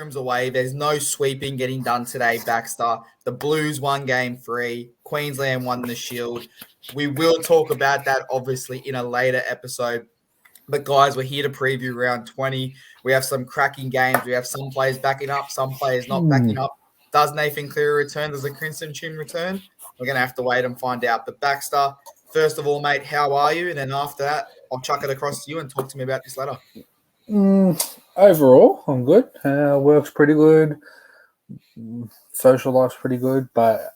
rooms away. There's no sweeping getting done today, Baxter. The Blues won game 3. Queensland won the Shield. We will talk about that, obviously, in a later episode. But, guys, we're here to preview round 20. We have some cracking games. We have some players backing up, some players not backing up. Does Nathan Cleary return? Does the Crimson Chin return? We're going to have to wait and find out. But, Baxter, first of all, mate, how are you? And then after that, I'll chuck it across to you and talk to me about this letter. Overall, I'm good. Work's pretty good. Social life's pretty good. But,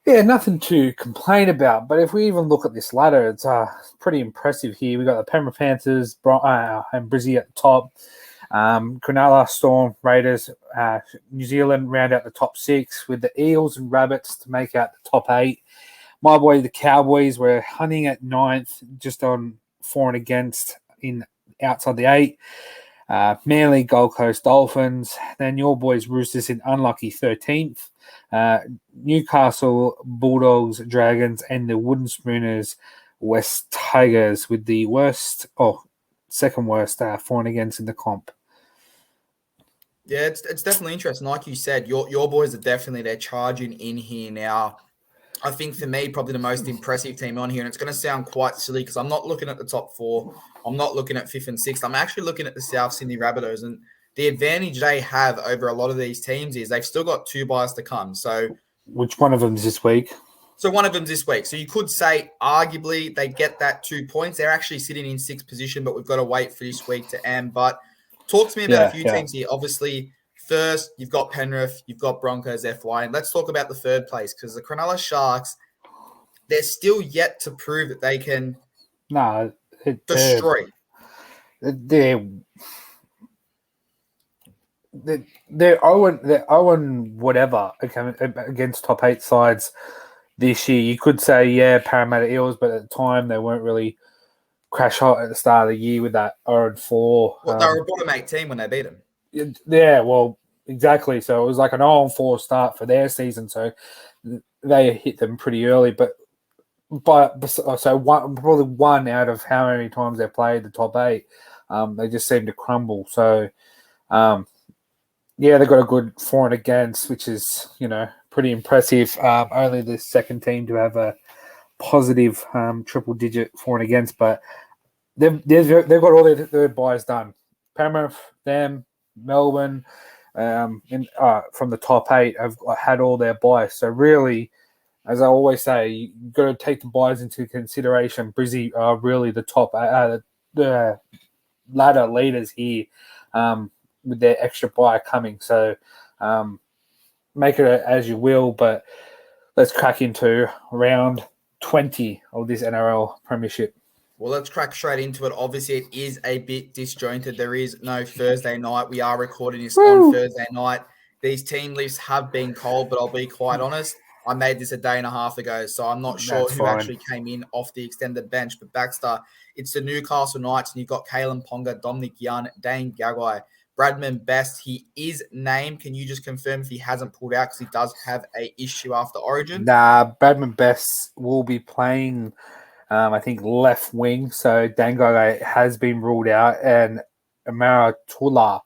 yeah, nothing to complain about. But if we even look at this ladder, it's pretty impressive here. We got the Penrith Panthers and Brizzy at the top. Cronulla, Storm, Raiders, New Zealand round out the top 6 with the Eels and Rabbits to make out the top 8. My boy, the Cowboys, were hunting at 9th, just on for and against in outside the 8. Manly, Gold Coast, Dolphins. Then your boys, Roosters, in unlucky 13th. Newcastle, Bulldogs, Dragons, and the Wooden Spooners, West Tigers, with the second worst for and against in the comp. Yeah, it's definitely interesting. Like you said, your boys are definitely, they're charging in here now. I think for me, probably the most impressive team on here, and it's going to sound quite silly because I'm not looking at the top 4. I'm not looking at 5th and 6th. I'm actually looking at the South Sydney Rabbitohs, and the advantage they have over a lot of these teams is they've still got 2 buys to come. So, which one of them is this week? So one of them's this week. So you could say, arguably, they get that 2 points. They're actually sitting in 6th position, but we've got to wait for this week to end. But talk to me about a few teams here. Obviously, first, you've got Penrith, you've got Broncos, FY. And let's talk about the 3rd place because the Cronulla Sharks, they're still yet to prove that they can destroy. They're 0 whatever against top 8 sides this year. You could say, Parramatta Eels, but at the time they weren't really crash hot at the start of the year with that 0-4. Well, they were a bottom 8 team when they beat them. Yeah, well, exactly. So it was like an 0-4 start for their season. So they hit them pretty early. Probably one out of how many times they played the top 8, they just seem to crumble. So, they've got a good for and against, which is, pretty impressive. Only the second team to have a positive triple-digit for and against, but they've got all their buys done. Penrith, them, Melbourne, from the top 8 have had all their buys. So really, as I always say, you've got to take the buys into consideration. Brizzy are really the top, the ladder leaders here with their extra buy coming. So make it as you will, but let's crack into round 20 of this NRL Premiership. Well, let's crack straight into it. Obviously, it is a bit disjointed. There is no Thursday night. We are recording this on Thursday night. These team lists have been cold, but I'll be quite honest. I made this a day and a half ago, so I'm not sure who actually came in off the extended bench. But Baxter, it's the Newcastle Knights, and you've got Kalen Ponga, Dominic Young, Dane Gagai, Bradman Best. He is named. Can you just confirm if he hasn't pulled out because he does have a issue after Origin? Nah, Bradman Best will be playing, I think, left wing. So Dane Gagai has been ruled out, and Amara Tula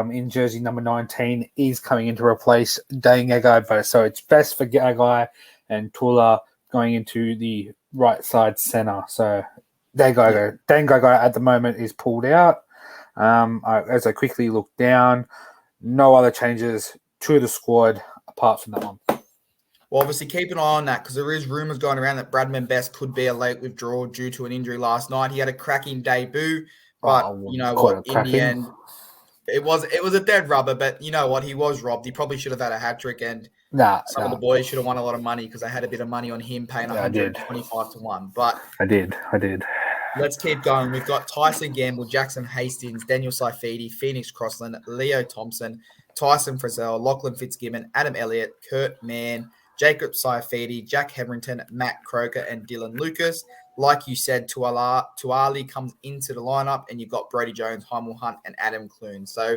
in jersey number 19 is coming in to replace Dane Gagai. So it's best for Gagai and Tula going into the right side center. So Dane Gagai at the moment is pulled out. As I quickly look down, no other changes to the squad apart from that one. Well, obviously, keep an eye on that because there is rumours going around that Bradman Best could be a late withdrawal due to an injury last night. He had a cracking debut, but you know what? In the end, it was a dead rubber. But you know what? He was robbed. He probably should have had a hat trick, and some of the boys should have won a lot of money because they had a bit of money on him, paying 125 to 1. But I did. Let's keep going. We've got Tyson Gamble, Jackson Hastings, Daniel Saifidi, Phoenix Crossland, Leo Thompson, Tyson Frizzell, Lachlan Fitzgibbon, Adam Elliott, Kurt Mann, Jacob Saifidi, Jack Heverington, Matt Croker, and Dylan Lucas. Like you said, Tuali comes into the lineup, and you've got Brody Jones, Heimel Hunt, and Adam Clune. So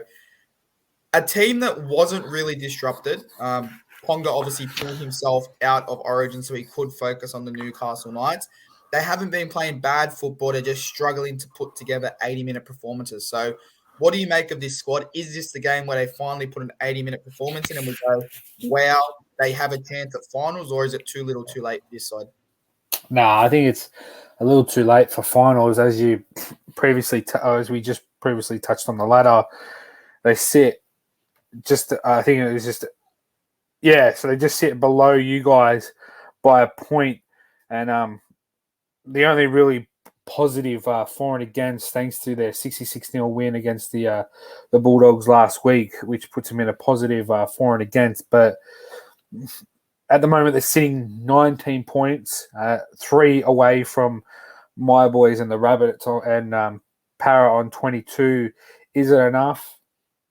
a team that wasn't really disrupted. Ponga obviously pulled himself out of Origin so he could focus on the Newcastle Knights. They haven't been playing bad football. They're just struggling to put together 80-minute performances. So What do you make of this squad? Is this the game where they finally put an 80-minute performance in and we go, wow, they have a chance at finals, or is it too little too late for this side? Nah, I think it's a little too late for finals, as we just previously touched on the ladder. They sit I think it was just, so they just sit below you guys by a point, and the only really positive for and against, thanks to their 66-0 win against the Bulldogs last week, which puts them in a positive for and against. But at the moment, they're sitting 19 points, 3 away from my boys and the Rabbits and Para on 22. Is it enough?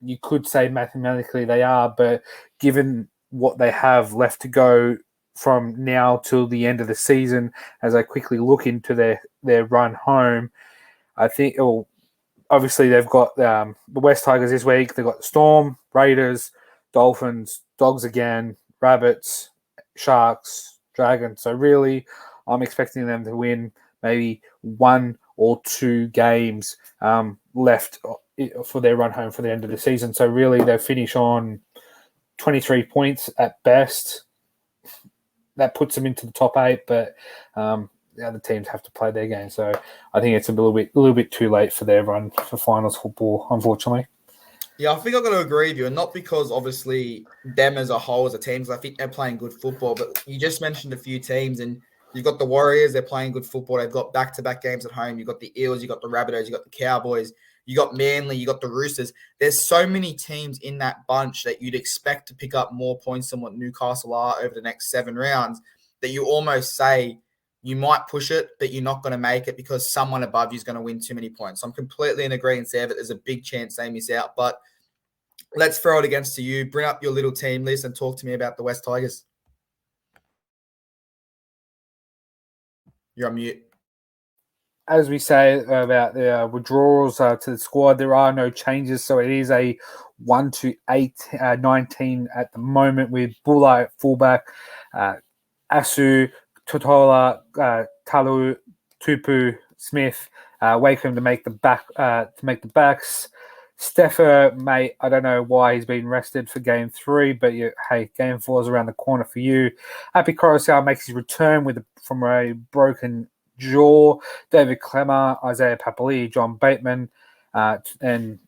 You could say mathematically they are, but given what they have left to go from now till the end of the season, as I quickly look into their run home, I think obviously they've got the West Tigers this week. They've got the Storm, Raiders, Dolphins, Dogs again, Rabbits, Sharks, Dragons. So really, I'm expecting them to win maybe 1 or 2 games left for their run home for the end of the season. So really, they'll finish on 23 points at best. That puts them into the top 8, but the other teams have to play their game. So I think it's a little bit too late for their run for finals football, unfortunately. Yeah, I think I've got to agree with you, and not because obviously them as a whole as a team, because I think they're playing good football. But you just mentioned a few teams, and you've got the Warriors, they're playing good football. They've got back-to-back games at home. You've got the Eels, you've got the Rabbitohs, you've got the Cowboys, you got Manly, you got the Roosters. There's so many teams in that bunch that you'd expect to pick up more points than what Newcastle are over the next 7 rounds, that you almost say you might push it, but you're not going to make it because someone above you is going to win too many points. So I'm completely in agreement there that there's a big chance they miss out. But let's throw it against to you. Bring up your little team list and talk to me about the West Tigers. You're on mute. As we say about the withdrawals to the squad, there are no changes. So it is a 1 to 8, 19 at the moment with Bula at fullback, Asu, Totola, Talu, Tupu, Smith, Wakeham to make the backs. Steffer, mate, I don't know why he's been rested for game 3, but hey, game 4 is around the corner for you. Happy Coruscant makes his return from a broken jaw. David Clemmer, Isaiah Papali, John Bateman, and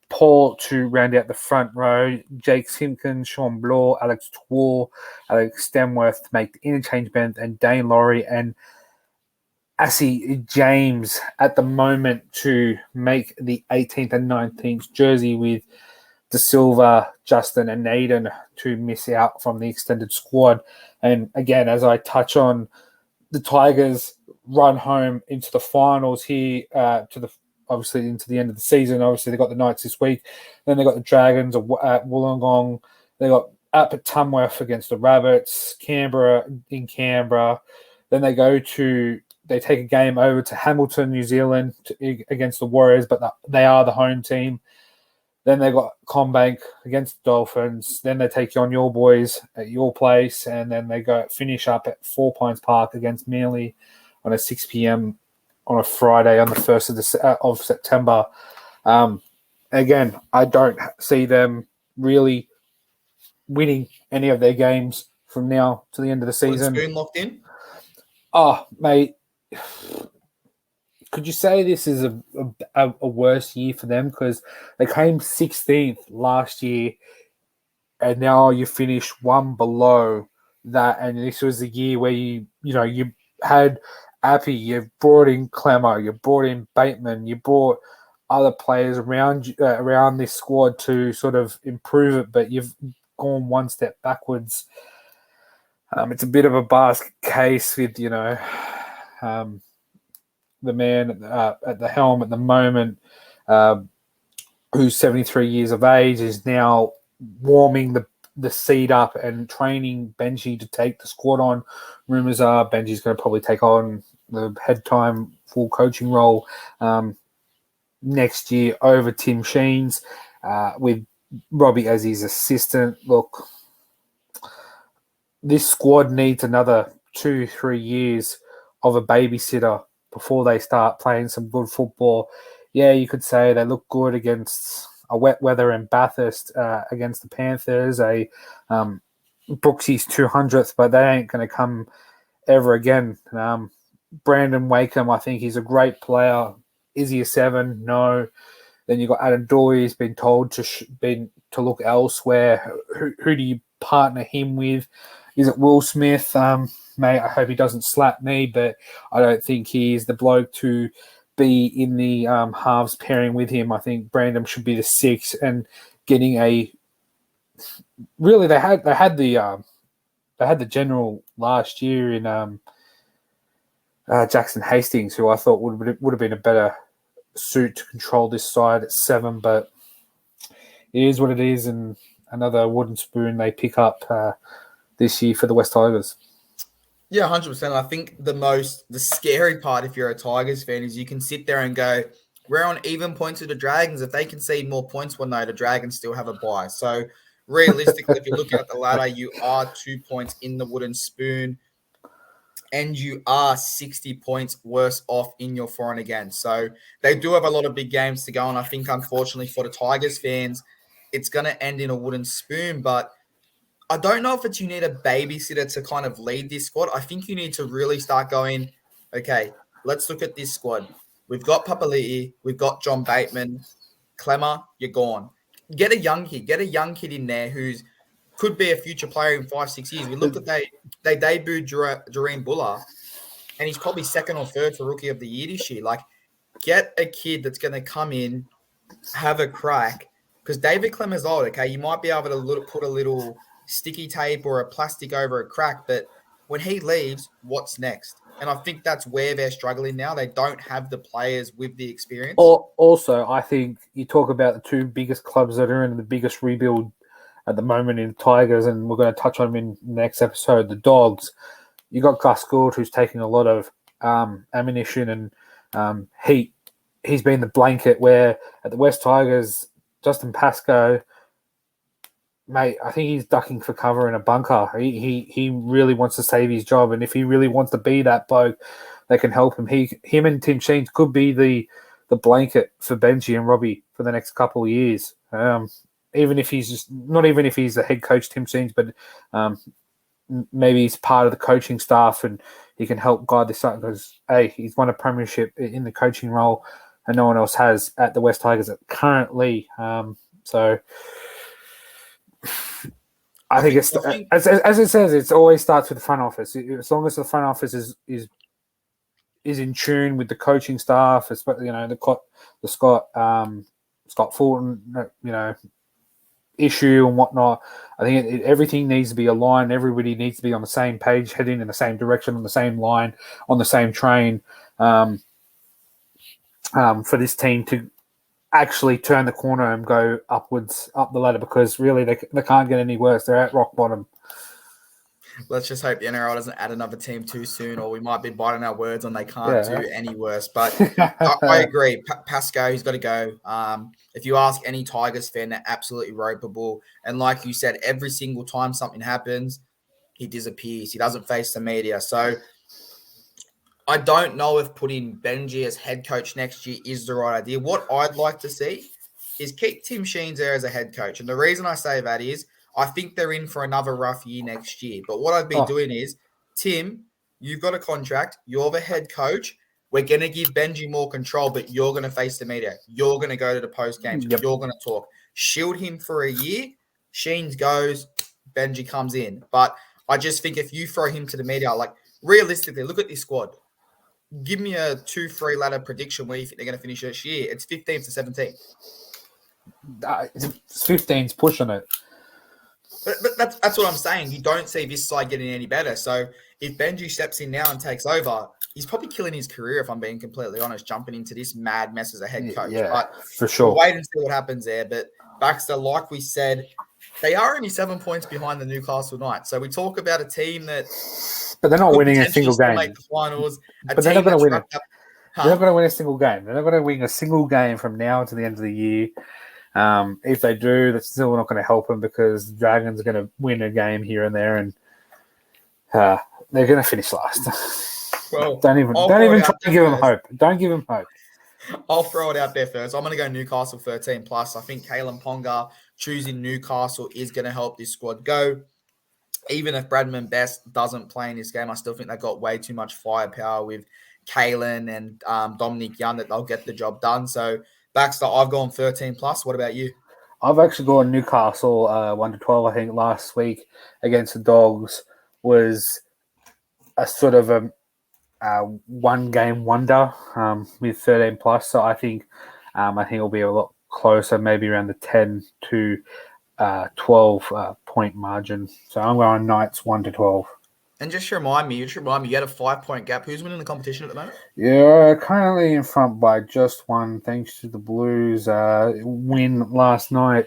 Paul to round out the front row. Jake Simpkins, Sean Bloor, Alex Twall, Alex Stemworth to make the interchange bench, and Dane Laurie and Assie James at the moment to make the 18th and 19th jersey, with De Silva, Justin and Naden to miss out from the extended squad. And again, as I touch on, the Tigers run home into the finals here, obviously into the end of the season. Obviously, they got the Knights this week. Then they got the Dragons at Wollongong. They got up at Tamworth against the Rabbits, Canberra in Canberra. Then they take a game over to Hamilton, New Zealand against the Warriors, but they are the home team. Then they got Combank against the Dolphins. Then they take on your boys at your place, and then they finish up at 4 Pines Park against Manly on a 6 p.m. on a Friday on the 1st of September. Again, I don't see them really winning any of their games from now to the end of the season. Spoon locked in? Oh, mate. Could you say this is a worse year for them? Because they came 16th last year, and now you finish 1 below that. And this was the year where you had Appy, you brought in Clemmer, you brought in Bateman, you brought other players around this squad to sort of improve it, but you've gone 1 step backwards. It's a bit of a basket case with the man at the helm at the moment, who's 73 years of age, is now warming the seat up and training Benji to take the squad on. Rumours are Benji's going to probably take on the head time full coaching role next year over Tim Sheens, with Robbie as his assistant. Look, this squad needs another 2-3 years of a babysitter before they start playing some good football. yeah, you could say they look good against a wet weather in Bathurst against the Panthers, Brooksy's 200th, but they ain't going to come ever again. Brandon Wakeham, I think he's a great player. Is he a 7? No. Then you've got Adam Doy, he's been told to look elsewhere. Who do you partner him with? Is it Will Smith? Mate, I hope he doesn't slap me, but I don't think he's the bloke to be in the halves pairing with him. I think Brandon should be the 6 and getting a. Really, they had the general last year in Jackson Hastings, who I thought would have been a better suit to control this side at 7, but it is what it is, and another wooden spoon they pick up this year for the West Tigers. Yeah, 100%. I think the scary part, if you're a Tigers fan, is you can sit there and go, we're on even points with the Dragons. If they concede more points one night, the Dragons still have a bye. So realistically, if you're looking at the ladder, you are 2 points in the wooden spoon, and you are 60 points worse off in your for and against. So they do have a lot of big games to go, and I think, unfortunately, for the Tigers fans, it's going to end in a wooden spoon. But I don't know if you need a babysitter to kind of lead this squad. I think you need to really start going, okay, let's look at this squad. We've got Papali'i, we've got John Bateman, Clemmer, you're gone. Get a young kid in there who's could be a future player in 5-6 years. We looked at they debuted Jareen Buller, and he's probably second or third for Rookie of the Year this year. Like, get a kid that's going to come in, have a crack, because David Clemmer's old, okay? You might be able to put a little sticky tape or a plastic over a crack, but when he leaves, what's next? And I think that's where they're struggling now. They don't have the players with the experience. Also, I think you talk about the two biggest clubs that are in the biggest rebuild at the moment in Tigers, and we're going to touch on them in the next episode, the Dogs. You got Gus Gould, who's taking a lot of ammunition and heat. He's been the blanket where at the West Tigers, Justin Pascoe, mate, I think he's ducking for cover in a bunker. He really wants to save his job, and if he really wants to be that bloke, they can help him. Him and Tim Sheens could be the blanket for Benji and Robbie for the next couple of years. Even if he's the head coach, Tim Sheens, but maybe he's part of the coaching staff and he can help guide this up because he's won a premiership in the coaching role and no one else has at the West Tigers currently. So I think it's as it says, it always starts with the front office. As long as the front office is in tune with the coaching staff, especially the Scott Fulton, issue and whatnot. I think everything needs to be aligned. Everybody needs to be on the same page, heading in the same direction, on the same line, on the same train, for this team to actually turn the corner and go upwards up the ladder, because really they can't get any worse. They're at rock bottom. Let's just hope the NRL doesn't add another team too soon, or we might be biting our words on they can't do any worse. But I agree. Pascoe, he's got to go. If you ask any Tigers fan, they're absolutely ropeable. And like you said, every single time something happens, he disappears. He doesn't face the media. So I don't know if putting Benji as head coach next year is the right idea. What I'd like to see is keep Tim Sheens there as a head coach. And the reason I say that is I think they're in for another rough year next year. But what I'd be doing is, Tim, you've got a contract. You're the head coach. We're going to give Benji more control, but you're going to face the media. You're going to go to the post games. Yep. You're going to talk. Shield him for a year. Sheens goes. Benji comes in. But I just think if you throw him to the media, like realistically, look at this squad. Give me a 2-3 ladder prediction where you think they're going to finish this year. It's 15th to 17th. 15's pushing it. But that's what I'm saying. You don't see this side getting any better. So if Benji steps in now and takes over, he's probably killing his career, if I'm being completely honest, jumping into this mad mess as a head coach. Yeah, but for sure. We'll wait and see what happens there. But Baxter, like we said, they are only 7 points behind the Newcastle Knights. So we talk about a team that... But they're not winning a single game. Make the finals. But they're not going to win it. They're not going to win a single game. They're not going to win a single game from now to the end of the year. If they do, that's still not going to help them because the Dragons are going to win a game here and there, and they're going to finish last. Well, don't even try to give them hope. Don't give them hope. I'll throw it out there first. I'm going to go Newcastle 13 plus. I think Kalen Ponga choosing Newcastle is going to help this squad go. Even if Bradman Best doesn't play in this game, I still think they've got way too much firepower with Kalen and Dominic Young that they'll get the job done. So, Baxter, I've gone 13 plus. What about you? I've actually gone Newcastle 1-12. I think last week against the Dogs was a sort of a one-game wonder with 13 plus. So I think it'll be a lot closer, maybe around the 10 to 12 point margin. So I'm going Knights 1-12. And just remind me, you had a 5-point gap. Who's winning the competition at the moment? Yeah, currently in front by just one, thanks to the Blues win last night.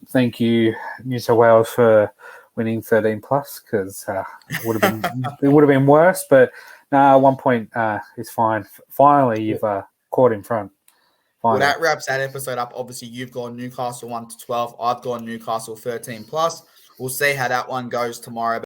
Thank you, New South Wales, for winning 13 plus, because it would have been worse. But 1 point is fine. Finally, you've caught in front. Well, that wraps that episode up. Obviously, you've gone Newcastle 1-12. I've gone Newcastle 13 plus. We'll see how that one goes tomorrow.